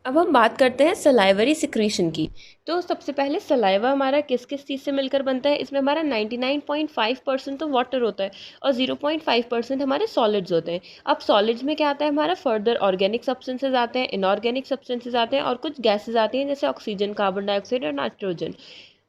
अब हम बात करते हैं सलाइवरी सिक्रीशन की। तो सबसे पहले सलाइवा हमारा किस किस चीज़ से मिलकर बनता है? इसमें हमारा 99.5% तो वाटर होता है और 0.5% हमारे सॉलिड्स होते हैं। अब सॉलिड्स में क्या आता है? हमारा फर्दर ऑर्गेनिक सब्सटेंसेज आते हैं, इनऑर्गेनिक सब्सटेंसेज आते हैं और कुछ गैसेज आती हैं जैसे ऑक्सीजन, कार्बन डाइऑक्साइड और नाइट्रोजन।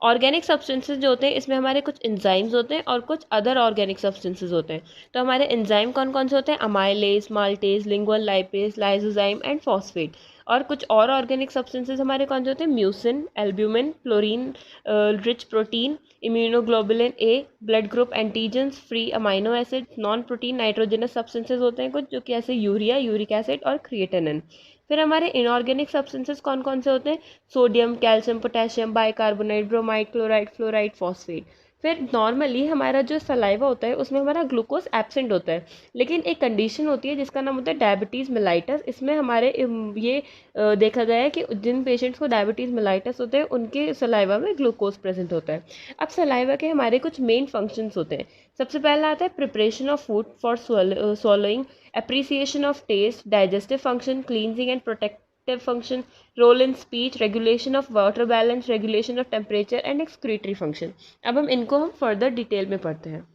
ऑर्गेनिक सब्सटेंसेज जो होते हैं इसमें हमारे कुछ एंजाइम्स होते हैं और कुछ अदर ऑर्गेनिक सब्सटेंसेज होते हैं। तो हमारे एंजाइम कौन कौन से होते हैं? Amylase, maltase, lingual lipase, lysozyme and phosphate. और कुछ और ऑर्गेनिक सब्सटेंसेज हमारे कौन से होते हैं? Mucin, albumin, chlorine rich protein, immunoglobulin A, blood group antigens, free amino acid, non protein nitrogenous substances होते हैं कुछ, जो कि ऐसे यूरिया, यूरिक एसिड और क्रिएटिनिन। फिर हमारे इनऑर्गेनिक सब्सटेंसेज कौन कौन से होते हैं? Sodium, calcium, potassium, bicarbonate, bromide, chloride, fluoride, phosphate. फिर नॉर्मली हमारा जो सलाइवा होता है उसमें हमारा ग्लूकोज एब्सेंट होता है, लेकिन एक कंडीशन होती है जिसका नाम होता है डायबिटीज़ मेलाइटस। इसमें हमारे ये देखा गया है कि जिन पेशेंट्स को डायबिटीज़ मेलाइटस होते हैं उनके सलाइवा में ग्लूकोज प्रेजेंट होता है। अब सलाइवा के हमारे कुछ मेन फंक्शंस होते हैं। सबसे पहला आता है preparation of food for swallowing, appreciation of taste, digestive function, cleansing and protective function, role in speech, regulation of water balance, regulation of temperature and excretory function। अब हम फर्दर डिटेल में पढ़ते हैं।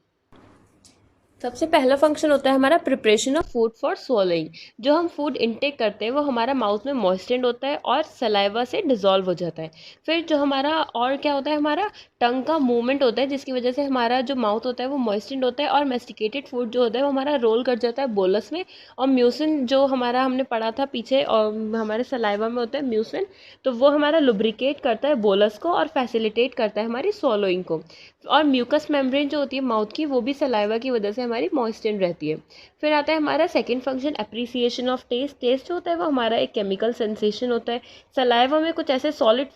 सबसे पहला फंक्शन होता है हमारा preparation of food for swallowing। जो हम फूड इनटेक करते हैं वो हमारा माउथ में मॉइस्टेंड होता है और सलाइवा से डिजॉल्व हो जाता है। फिर जो हमारा और क्या होता है, हमारा टंग का मूवमेंट होता है जिसकी वजह से हमारा जो माउथ होता है वो मॉइस्टेंड होता है और मेस्टिकेटेड फूड जो होता है वो हमारा रोल कर जाता है बोलस में। और म्यूसिन जो हमारा हमने पढ़ा था पीछे और हमारे सलाइवा में होता है म्यूसिन, तो वो हमारा लुब्रिकेट करता है बोलस को और फैसिलिटेट करता है हमारी swallowing को। और म्यूकस मेम्ब्रेन जो होती है माउथ की वो भी सलाइवा की वजह से हमारी मॉइस्टेंड रहती है। फिर आता है हमारा second function appreciation of taste. Taste जो होता है वो हमारा एक केमिकल सेंसेशन होता है। सलाइवा में कुछ ऐसे सॉलिड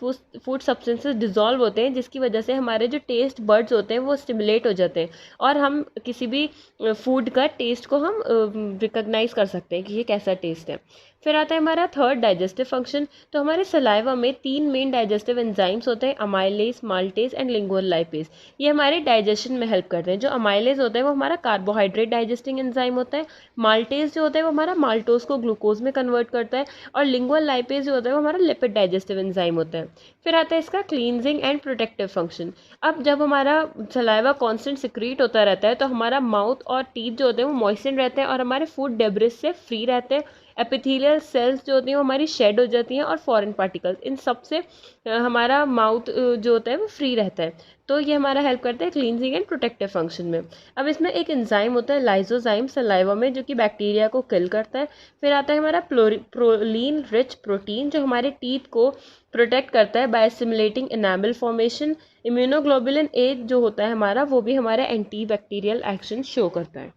फूड सब्सटेंसेस डिजॉल्व होते हैं जिसकी वजह से हमारे जो टेस्ट बर्ड्स होते हैं वो स्टिमुलेट हो जाते हैं और हम किसी भी फूड का टेस्ट को हम रिकॉग्नाइज कर सकते हैं कि ये कैसा टेस्ट है। फिर आता है हमारा थर्ड डाइजेस्टिव फंक्शन। तो हमारे सलाइवा में 3 मेन डाइजेस्टिव एंजाइम्स होते हैं, amylase, maltase and lingual lipase. ये हमारे डाइजेशन में हेल्प करते हैं। जो अमाइलेज होता है वो हमारा कार्बोहाइड्रेट डाइजेस्टिंग एंजाइम होता है, माल्टेज जो होता है वो हमारा माल्टोज को ग्लूकोज में कन्वर्ट करता है और लिंगुअल लाइपेज जो होता है वो हमारा लिपिड डाइजेस्टिव एंजाइम होता है। फिर आता है इसका क्लींजिंग एंड प्रोटेक्टिव फंक्शन। अब जब हमारा सलाइवा कॉन्स्टेंट सिक्रीट होता रहता है तो हमारा माउथ और टीथ जो होते हैं वो मॉइस्चर रहते हैं और हमारे फूड डेब्रिस से फ्री रहते हैं। एपिथेलियल सेल्स जो होती हैं वो हमारी शेड हो जाती हैं और फॉरेन पार्टिकल्स इन सब से हमारा माउथ जो होता है वो फ्री रहता है। तो ये हमारा हेल्प करता है क्लींजिंग एंड प्रोटेक्टिव फंक्शन में। अब इसमें एक एंजाइम होता है लाइसोजाइम सलाइवा में जो कि बैक्टीरिया को किल करता है। फिर आता है हमारा प्रोलीन रिच प्रोटीन जो हमारे टीथ को प्रोटेक्ट करता है by stimulating enamel formation. Immunoglobulin A जो होता है हमारा वो भी हमारा एंटी बैक्टीरियल एक्शन शो करता है।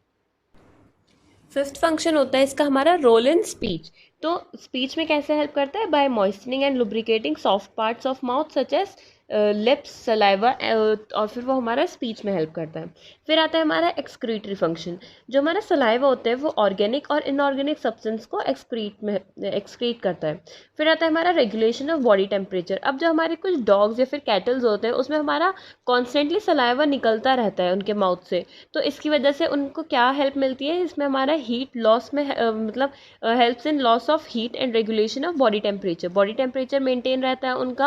फिफ्थ फंक्शन होता है इसका हमारा रोल इन स्पीच। तो स्पीच में कैसे हेल्प करता है? By moistening and lubricating soft parts of mouth such as lips, saliva, और फिर वो हमारा स्पीच में हेल्प करता है। फिर आता है हमारा एक्सक्रीटरी फंक्शन। जो हमारा सलाइवा होता है वो ऑर्गेनिक और इनऑर्गेनिक सब्सटेंस को एक्सक्रीट करता है। फिर आता है हमारा रेगुलेशन ऑफ बॉडी टेम्परेचर। अब जो हमारे कुछ डॉग्स या फिर कैटल्स होते हैं उसमें हमारा कॉन्स्टेंटली सलाइवा निकलता रहता है उनके माउथ से, तो इसकी वजह से उनको क्या हेल्प मिलती है? इसमें हमारा हीट लॉस में मतलब helps in loss of heat and regulation of body temperature. Body temperature maintain रहता है उनका